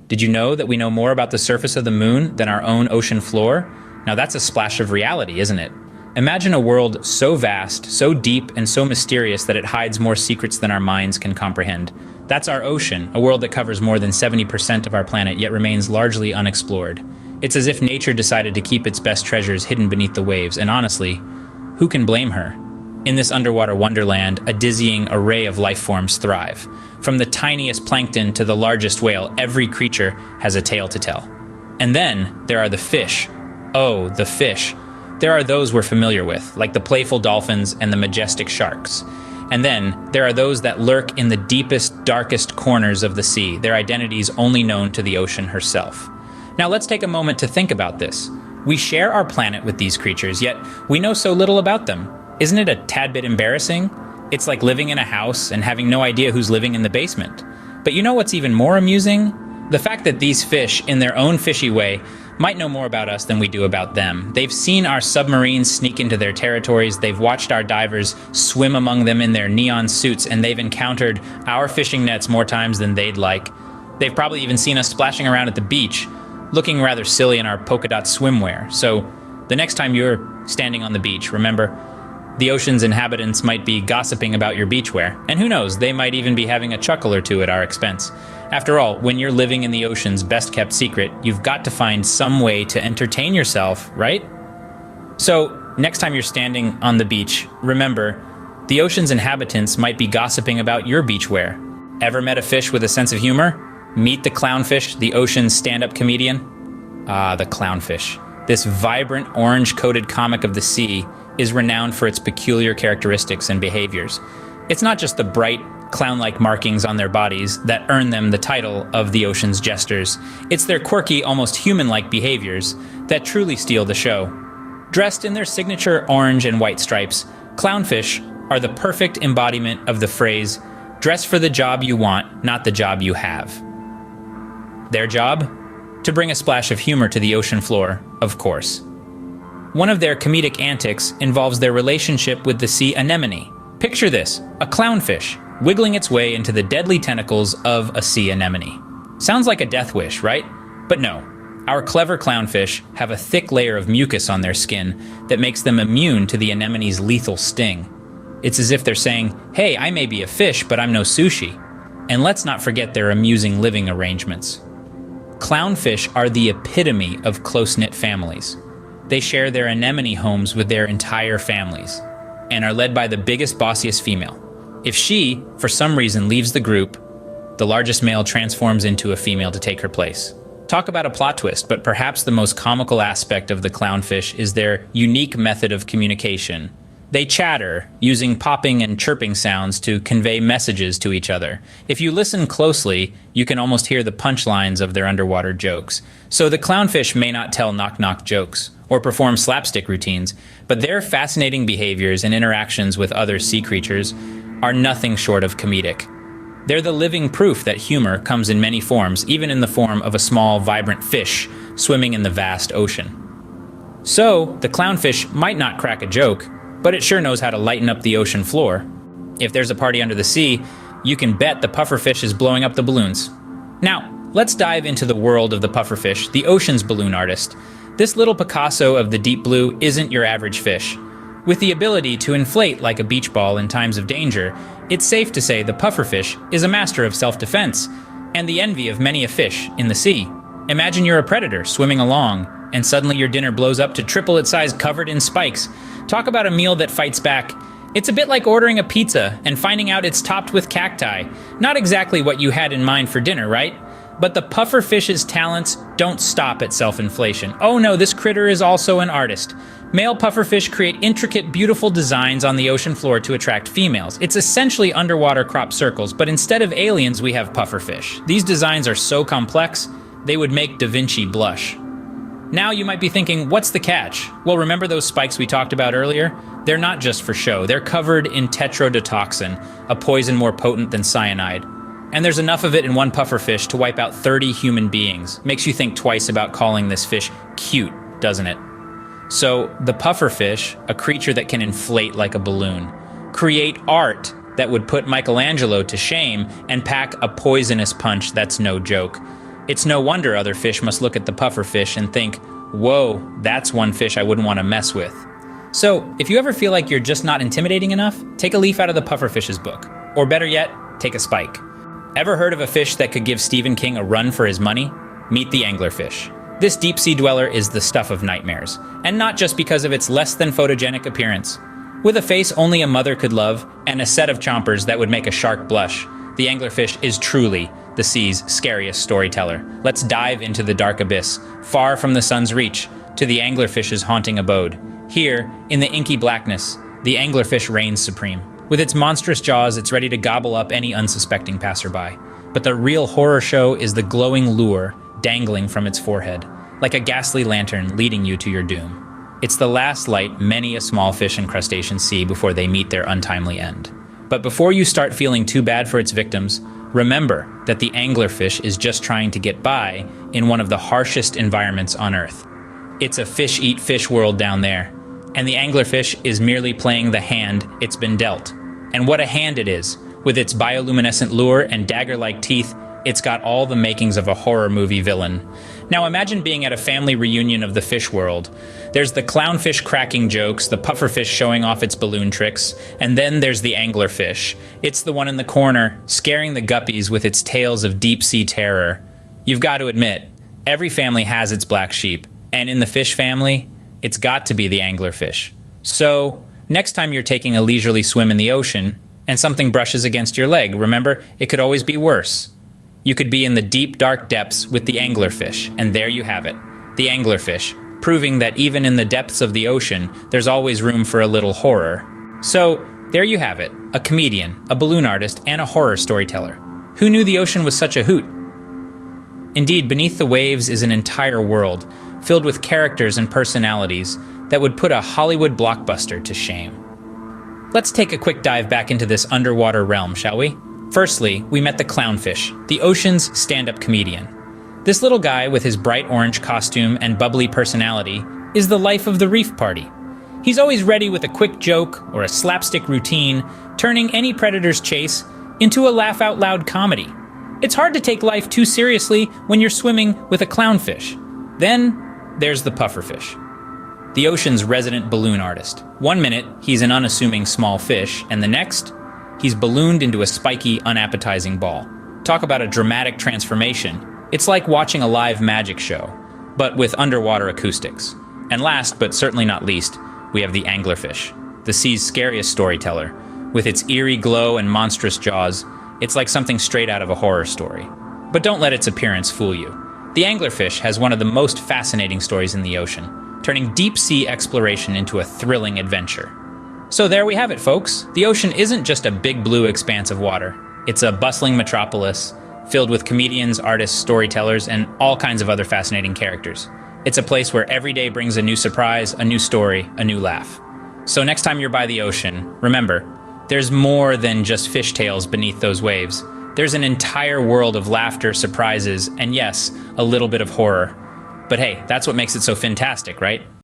Did you know that we know more about the surface of the moon than our own ocean floor? Now that's a splash of reality, isn't it? Imagine a world so vast, so deep, and so mysterious that it hides more secrets than our minds can comprehend. That's our ocean, a world that covers more than 70% of our planet, yet remains largely unexplored. It's as if nature decided to keep its best treasures hidden beneath the waves, and honestly, who can blame her? In this underwater wonderland, a dizzying array of life forms thrive. From the tiniest plankton to the largest whale, every creature has a tale to tell. And then there are the fish. Oh, the fish. There are those we're familiar with, like the playful dolphins and the majestic sharks. And then there are those that lurk in the deepest, darkest corners of the sea, their identities only known to the ocean herself. Now let's take a moment to think about this. We share our planet with these creatures, yet we know so little about them. Isn't it a tad bit embarrassing? It's like living in a house and having no idea who's living in the basement. But you know what's even more amusing? The fact that these fish, in their own fishy way, might know more about us than we do about them. They've seen our submarines sneak into their territories, they've watched our divers swim among them in their neon suits, and they've encountered our fishing nets more times than they'd like. They've probably even seen us splashing around at the beach, looking rather silly in our polka dot swimwear. So the next time you're standing on the beach, remember, the ocean's inhabitants might be gossiping about your beachwear, and who knows, they might even be having a chuckle or two at our expense. After all, when you're living in the ocean's best-kept secret, you've got to find some way to entertain yourself, right? So, next time you're standing on the beach, remember, the ocean's inhabitants might be gossiping about your beachwear. Ever met a fish with a sense of humor? Meet the clownfish, the ocean's stand-up comedian? Ah, the clownfish. This vibrant, orange-coated comic of the sea is renowned for its peculiar characteristics and behaviors. It's not just the bright, clown-like markings on their bodies that earn them the title of the ocean's jesters. It's their quirky, almost human-like behaviors that truly steal the show. Dressed in their signature orange and white stripes, clownfish are the perfect embodiment of the phrase, "Dress for the job you want, not the job you have." Their job? To bring a splash of humor to the ocean floor, of course. One of their comedic antics involves their relationship with the sea anemone. Picture this, a clownfish wiggling its way into the deadly tentacles of a sea anemone. Sounds like a death wish, right? But no. Our clever clownfish have a thick layer of mucus on their skin that makes them immune to the anemone's lethal sting. It's as if they're saying, hey, I may be a fish, but I'm no sushi. And let's not forget their amusing living arrangements. Clownfish are the epitome of close-knit families. They share their anemone homes with their entire families and are led by the biggest, bossiest female. If she, for some reason, leaves the group, the largest male transforms into a female to take her place. Talk about a plot twist, but perhaps the most comical aspect of the clownfish is their unique method of communication. They chatter, using popping and chirping sounds to convey messages to each other. If you listen closely, you can almost hear the punchlines of their underwater jokes. So the clownfish may not tell knock-knock jokes or perform slapstick routines, but their fascinating behaviors and interactions with other sea creatures are nothing short of comedic. They're the living proof that humor comes in many forms, even in the form of a small, vibrant fish swimming in the vast ocean. So, the clownfish might not crack a joke, but it sure knows how to lighten up the ocean floor. If there's a party under the sea, you can bet the pufferfish is blowing up the balloons. Now, let's dive into the world of the pufferfish, the ocean's balloon artist. This little Picasso of the deep blue isn't your average fish. With the ability to inflate like a beach ball in times of danger, it's safe to say the pufferfish is a master of self-defense and the envy of many a fish in the sea. Imagine you're a predator swimming along, and suddenly your dinner blows up to triple its size covered in spikes. Talk about a meal that fights back. It's a bit like ordering a pizza and finding out it's topped with cacti. Not exactly what you had in mind for dinner, right? But the pufferfish's talents don't stop at self-inflation. Oh no, this critter is also an artist. Male pufferfish create intricate, beautiful designs on the ocean floor to attract females. It's essentially underwater crop circles, but instead of aliens, we have pufferfish. These designs are so complex, they would make Da Vinci blush. Now you might be thinking, what's the catch? Well, remember those spikes we talked about earlier? They're not just for show. They're covered in tetrodotoxin, a poison more potent than cyanide. And there's enough of it in one pufferfish to wipe out 30 human beings. Makes you think twice about calling this fish cute, doesn't it? So, the pufferfish, a creature that can inflate like a balloon, create art that would put Michelangelo to shame and pack a poisonous punch that's no joke. It's no wonder other fish must look at the pufferfish and think, whoa, that's one fish I wouldn't want to mess with. So, if you ever feel like you're just not intimidating enough, take a leaf out of the pufferfish's book. Or better yet, take a spike. Ever heard of a fish that could give Stephen King a run for his money? Meet the anglerfish. This deep-sea dweller is the stuff of nightmares, and not just because of its less than photogenic appearance. With a face only a mother could love, and a set of chompers that would make a shark blush, the anglerfish is truly the sea's scariest storyteller. Let's dive into the dark abyss, far from the sun's reach, to the anglerfish's haunting abode. Here, in the inky blackness, the anglerfish reigns supreme. With its monstrous jaws, it's ready to gobble up any unsuspecting passerby. But the real horror show is the glowing lure dangling from its forehead, like a ghastly lantern leading you to your doom. It's the last light many a small fish and crustacean see before they meet their untimely end. But before you start feeling too bad for its victims, remember that the anglerfish is just trying to get by in one of the harshest environments on Earth. It's a fish-eat-fish world down there, and the anglerfish is merely playing the hand it's been dealt. And what a hand it is! With its bioluminescent lure and dagger-like teeth, it's got all the makings of a horror movie villain. Now imagine being at a family reunion of the fish world. There's the clownfish cracking jokes, the pufferfish showing off its balloon tricks, and then there's the anglerfish. It's the one in the corner, scaring the guppies with its tales of deep-sea terror. You've got to admit, every family has its black sheep, and in the fish family, it's got to be the anglerfish. So, next time you're taking a leisurely swim in the ocean, and something brushes against your leg, remember, it could always be worse. You could be in the deep, dark depths with the anglerfish, and there you have it, the anglerfish, proving that even in the depths of the ocean, there's always room for a little horror. So, there you have it, a comedian, a balloon artist, and a horror storyteller. Who knew the ocean was such a hoot? Indeed, beneath the waves is an entire world, filled with characters and personalities that would put a Hollywood blockbuster to shame. Let's take a quick dive back into this underwater realm, shall we? Firstly, we met the clownfish, the ocean's stand-up comedian. This little guy with his bright orange costume and bubbly personality is the life of the reef party. He's always ready with a quick joke or a slapstick routine, turning any predator's chase into a laugh-out-loud comedy. It's hard to take life too seriously when you're swimming with a clownfish. Then, there's the pufferfish, the ocean's resident balloon artist. One minute, he's an unassuming small fish, and the next, he's ballooned into a spiky, unappetizing ball. Talk about a dramatic transformation. It's like watching a live magic show, but with underwater acoustics. And last, but certainly not least, we have the anglerfish, the sea's scariest storyteller. With its eerie glow and monstrous jaws, it's like something straight out of a horror story. But don't let its appearance fool you. The anglerfish has one of the most fascinating stories in the ocean, turning deep-sea exploration into a thrilling adventure. So there we have it, folks. The ocean isn't just a big blue expanse of water. It's a bustling metropolis, filled with comedians, artists, storytellers, and all kinds of other fascinating characters. It's a place where every day brings a new surprise, a new story, a new laugh. So next time you're by the ocean, remember, there's more than just fish tales beneath those waves. There's an entire world of laughter, surprises, and yes, a little bit of horror. But hey, that's what makes it so fantastic, right?